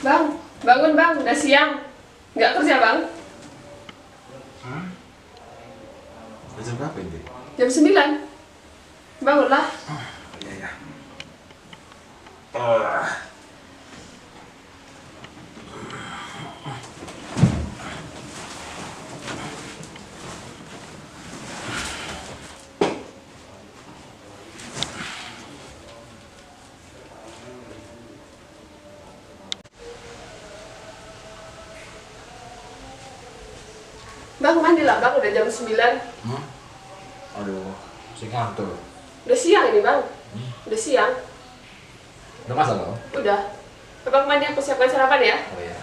Bang, bangun bang, udah siang. Nggak kerja bang? Jam berapa ini? Jam 9. Bangunlah. Iya ya. Bang, mandilah bang, udah jam 9. Aduh, saya ngantuk. Udah siang ini bang. Udah siang. Udah masak loh? Udah. Abang mandi, aku siapkan sarapan ya. Oh iya.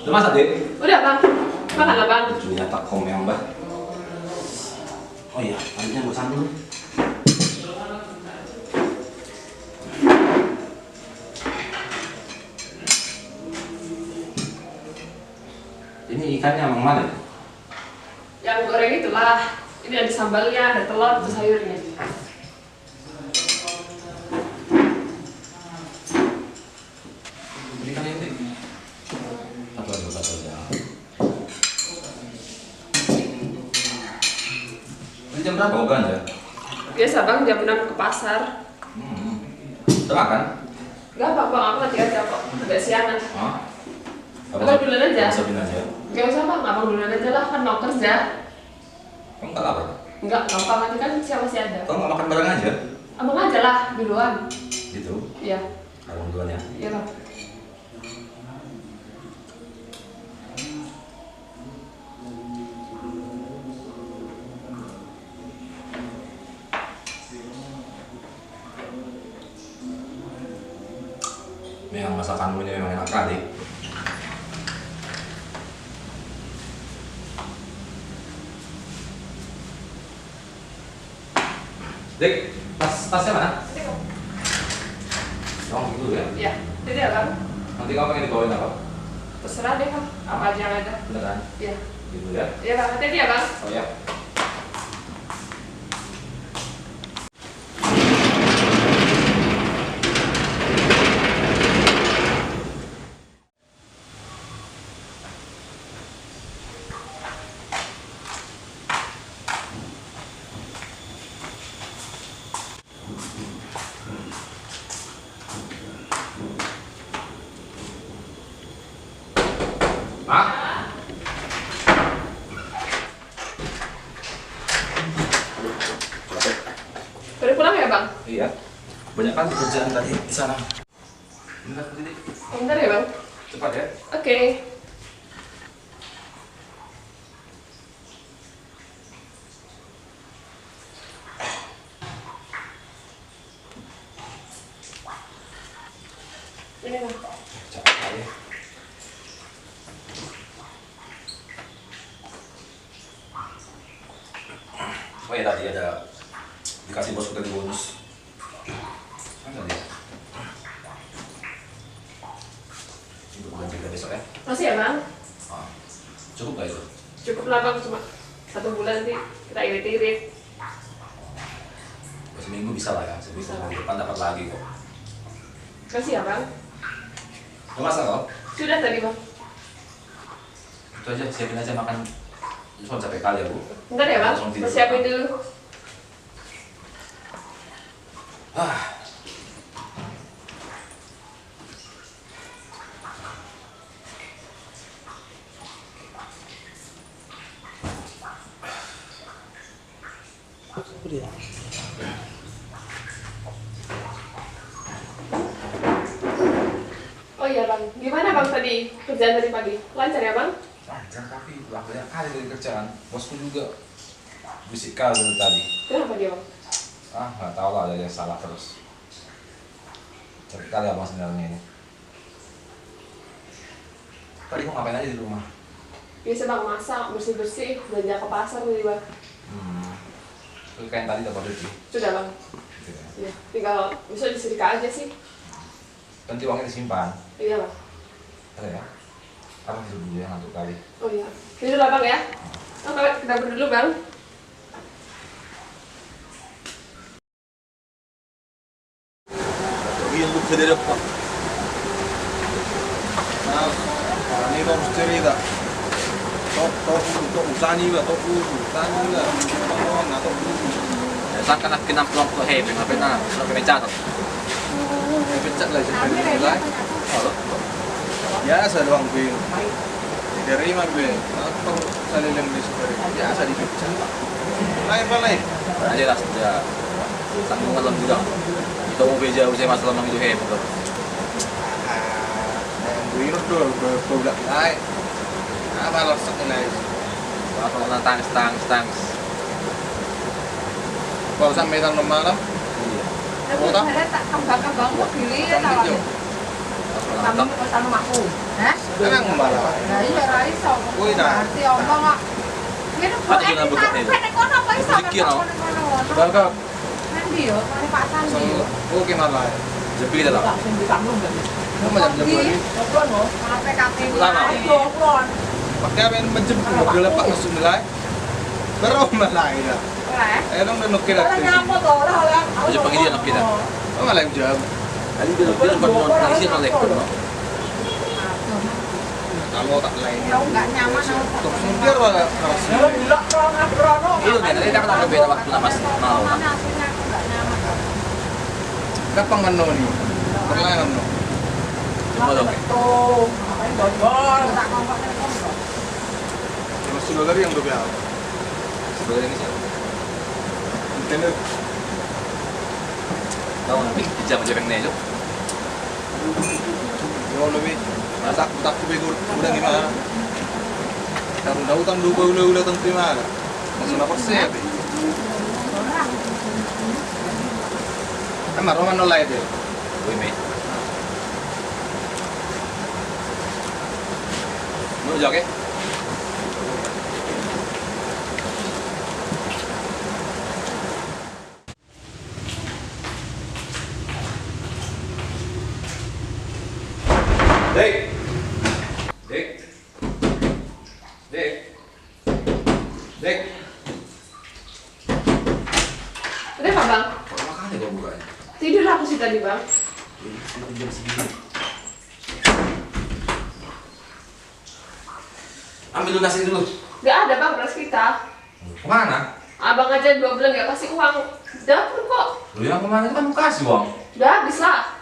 Udah masak, Dek? Udah bang. Makanlah bang. Lucunya tak komen, Mbak. Oh iya, lanjutnya gue sambal. Ini ikannya emang mana? Yang goreng itulah. Ini ada sambalnya, ada telur, ada sayurnya. Ini kan ini. Atau ya. Ini jam berapa kau belanja? Biasa bang, jam 6 ke pasar. Udah makan? Gampang bang, aku nanti aja kok. Agak siangan. Hah? Abang duluan aja. Masukin aja. Gak usah bang, abang duluan aja lah, kan mau kerja. Kamu nggak lapar? Enggak, gampang aja kan, siapa masih ada. Kamu nggak makan bareng aja? Abang aja lah, duluan. Gitu? Iya. Abang duluan ya? Iya bang. Memang masakanmu ini memang enak kali. Dek, tasnya mana? Nanti kok. Oh, gitu ya? Iya. Jadi ya bang, Nanti kamu pengen dibawain apa? terserah deh bang. Apa aja yang ada. Beneran? Iya. Gitu ya? Iya bang, hati-hati ya bang. Oh ya. Ah? Baru pulang ya bang? Iya. Banyak kan kerjaan tadi di sana. Bentar, Dek. Bentar ya bang. Cepat ya. Oke. Ini bang. Cepat aja. Oh ya, tadi ada dikasih bosku tadi bonus. Kan tadi. Untuk belanja kita besok ya. Masih ya bang? Ah, cukup gak itu? Cukup lah bang, cuma 1 bulan sih. Kita irit-irit. Seminggu bisa lah ya. Seminggu depan dapat lagi kok. Kasih ya bang. Udah masak kok? Sudah tadi bang. Itu aja, siapin aja makan. Soal capek kali ya, Bu. Bentar ya bang, Langsung tidur. persiapin dulu. Ah. dia. Oh iya bang, gimana bang tadi kerjaan dari pagi? Lancar ya bang? Lancar tapi banyak kali dari kerjaan. Bosku juga bisik kali dari tadi. Kenapa dia bang? Nggak tahu lah, ada yang salah terus. Capek kali abang sebenarnya ini. Tadi kok ngapain aja di rumah? Biasa bang, masak, bersih-bersih, belanja ke pasar tadi bang. Itu kayak tadi dapat duit. Sudah bang. Gitu ya. Iya, tinggal bisa disetrika aja sih. Nanti uangnya disimpan. Iya bang. Ada ya? Abang tidur dulu ya, ngantuk kali. Oh iya. Tidur lah bang ya. Oh, kita berdua dulu bang. Untuk sendiri apa? Nah, ini harus cerita. Tok usani ba, tok usani ba. Pangkawan na tok. Saan ka nagkinamplong ko heavy? Mapit na, may chat. Pecah lah jadi nilai. Biasa doang bin. Dari mana bin? Apa salilem di sini? Biasa dipecah. Lain apa lain? Aja lah saja. Tanggung alam juga. Ito mo beja usai masalah mang itu heavy ko. Gue tuh berbeda lain. Apa lo sekenai? Ako na tangis. Kalau sampai tanggal malam, Ada tak kembang-kembang kok pilih cantik jo. kamu sama aku. Hah? Kenang malam. Nah, iya ra iso. Kuwi dah. Arti omong kok. Kene kok Ate ko na bukat nito. Kene kono apa iso? Pikir, no? Bakal Nanti yo, mari Pak Sandi. oke malah. Jepi kita lah. Sing ditanggung gak? Kamu jam-jam lagi. Oplon lo, kalau PKT Lama. itu oplon. Pakai apa yang menjemput mobil lepak masuk nilai? Baru malah ini. Ora. Dong udah nukil Ora aktif. nyampo to, ora. Ojo pagi dia nak kita. Oh malah yang jam. Tadi bilang buat mau isi oleh kono. Kalau tak lain. Tahu enggak nyaman aku. Untuk sumber malah harus. Itu kan tadi tak ada beda waktu mas mau. Mana aslinya aku enggak nyaman. Kapan ngano nih? Pernah ngano. Coba dong. Tuh, ngapain bobol? Tak kompak kompak. Terus sudah dari yang lebih apa? Sebenarnya ini siapa? Mungkin Tahu nanti jam nih jo. jauh lebih. Masak tak kubur udah gimana? Tahu tahu kan dua ulah tentang gimana? Masuk apa sih? Emang roman nolai deh. Woi me. Mau joget? Dek! Kenapa bang? Kok makan ya kok bukanya? Tidur aku sih tadi bang. Ini jam segini. Ambil lunasin dulu. Gak ada bang beras kita. Kemana? Abang aja 2 bulan gak kasih uang. Dapur kok. Lu yang kemana itu kan mau kasih uang. Udah habis lah.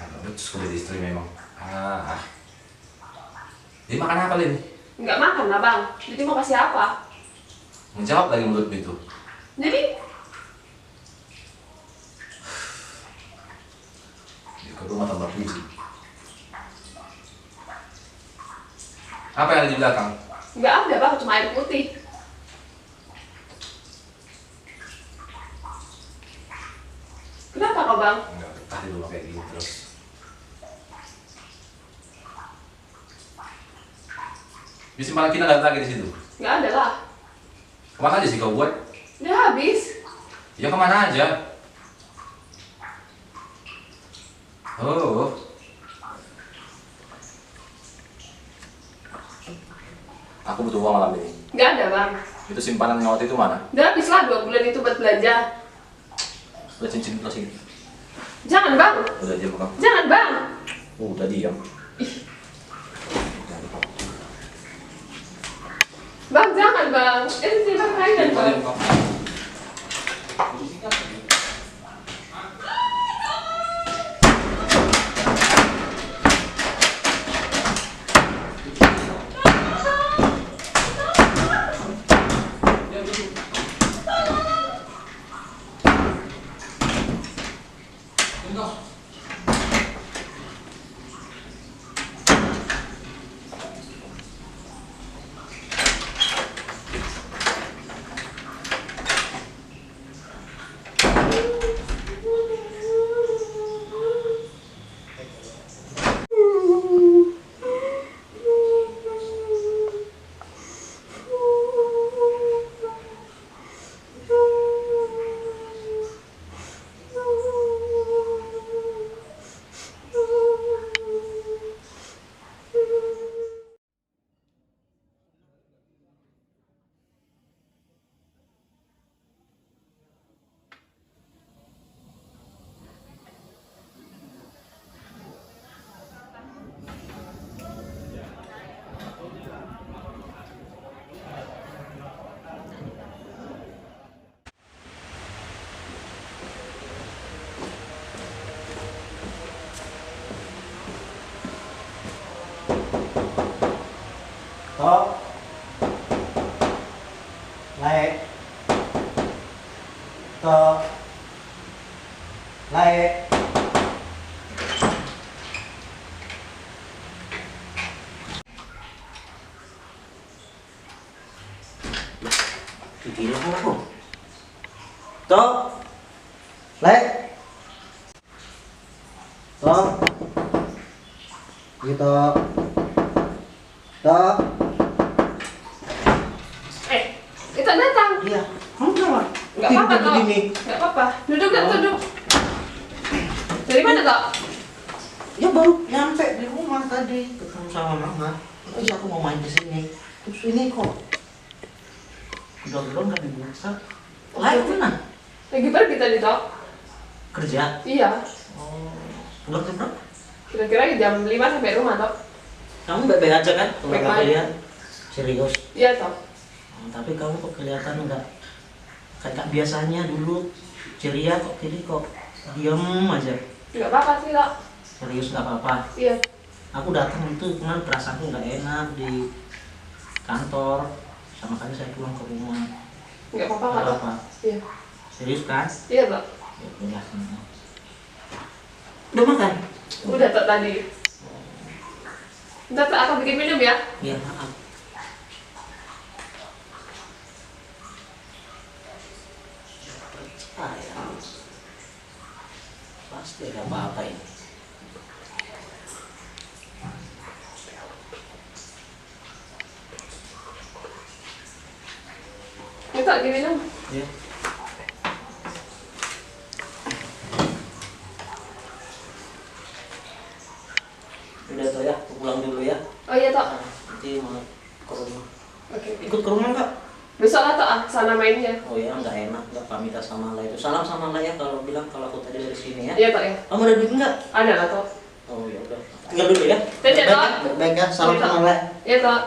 Aduh, terus kok jadi istri memang. Dia makan apa, Lin? Nggak makan lah bang. Jadi mau kasih apa? Menjawab lagi mulut itu. Jadi Di ke rumah tambah puisi. Apa yang ada di belakang? nggak ada bang, cuma air putih. Kenapa kok bang? Enggak betah di rumah kayak gini terus. Bisa malah kita nggak ada lagi di situ. Nggak ada lah. Kemana aja sih kau buat? Udah habis. Ya kemana aja? Oh, Aku butuh uang malam ini. Nggak ada bang. Itu simpanan yang waktu itu mana? Udah habis lah 2 bulan itu buat belanja. Udah cincin plus ini. Jangan bang. Udah diam kamu. Jangan bang. Udah diam. Bang jangan bang. Ini tidak mainan Udah bang. diam kamu. Tok. Lae. Tok. Lae. Gila apa? Tok. Lae. Tok. Gitu. Tok. Itu datang. Iya. Kamu kenapa? Nggak apa-apa, Tok. Begini. Nggak apa-apa. Duduk, Tok, duduk. Dari mana, Tok? Ya baru nyampe di rumah tadi ketemu sama mama. Terus aku mau main di sini. Terus ini kok belum kan dibuka. Lain mana? Lagi pergi tadi, Tok. Kerja. Iya. Oh. Udah berapa? Kira-kira jam 5 sampai rumah, Tok. Kamu baik-baik aja kan? Kalau Baik-baik. aku lihat serius. Iya, Tok. Tapi kamu kok kelihatan enggak kayak biasanya dulu ceria kok kiri kok diem aja. Nggak apa-apa sih, Tok. Serius nggak apa-apa. Iya. Aku datang itu kemarin perasaanku nggak enak di kantor. Sama kali saya pulang ke rumah. Nggak apa-apa, Nggak Tok. apa-apa. Iya. Serius kan? Iya, Tok. Ya, udah makan? Udah, Tok, tadi. Ntar, Tok, aku bikin minum ya. Iya, maaf. Percaya. Pasti ada apa-apa ini. Ini, Tok, diminum. Iya. Udah tuh ya, aku pulang dulu ya. Oh iya, Tok. Nanti mau ke rumah. Oke. Ikut ke rumah nggak? Besok lah, Tok, sana mainnya. Oh ya, nggak enak, nggak pamitan sama Allah itu. Salam sama Allah ya kalau bilang kalau aku tadi dari sini ya. Iya, Tok, ya. Kamu ada duit nggak? Ada lah, Tok. Oh ya udah. Tinggal dulu ya. Dadah, Tok. Baik ya, salam Iya, Tok. sama Allah. Iya, Tok.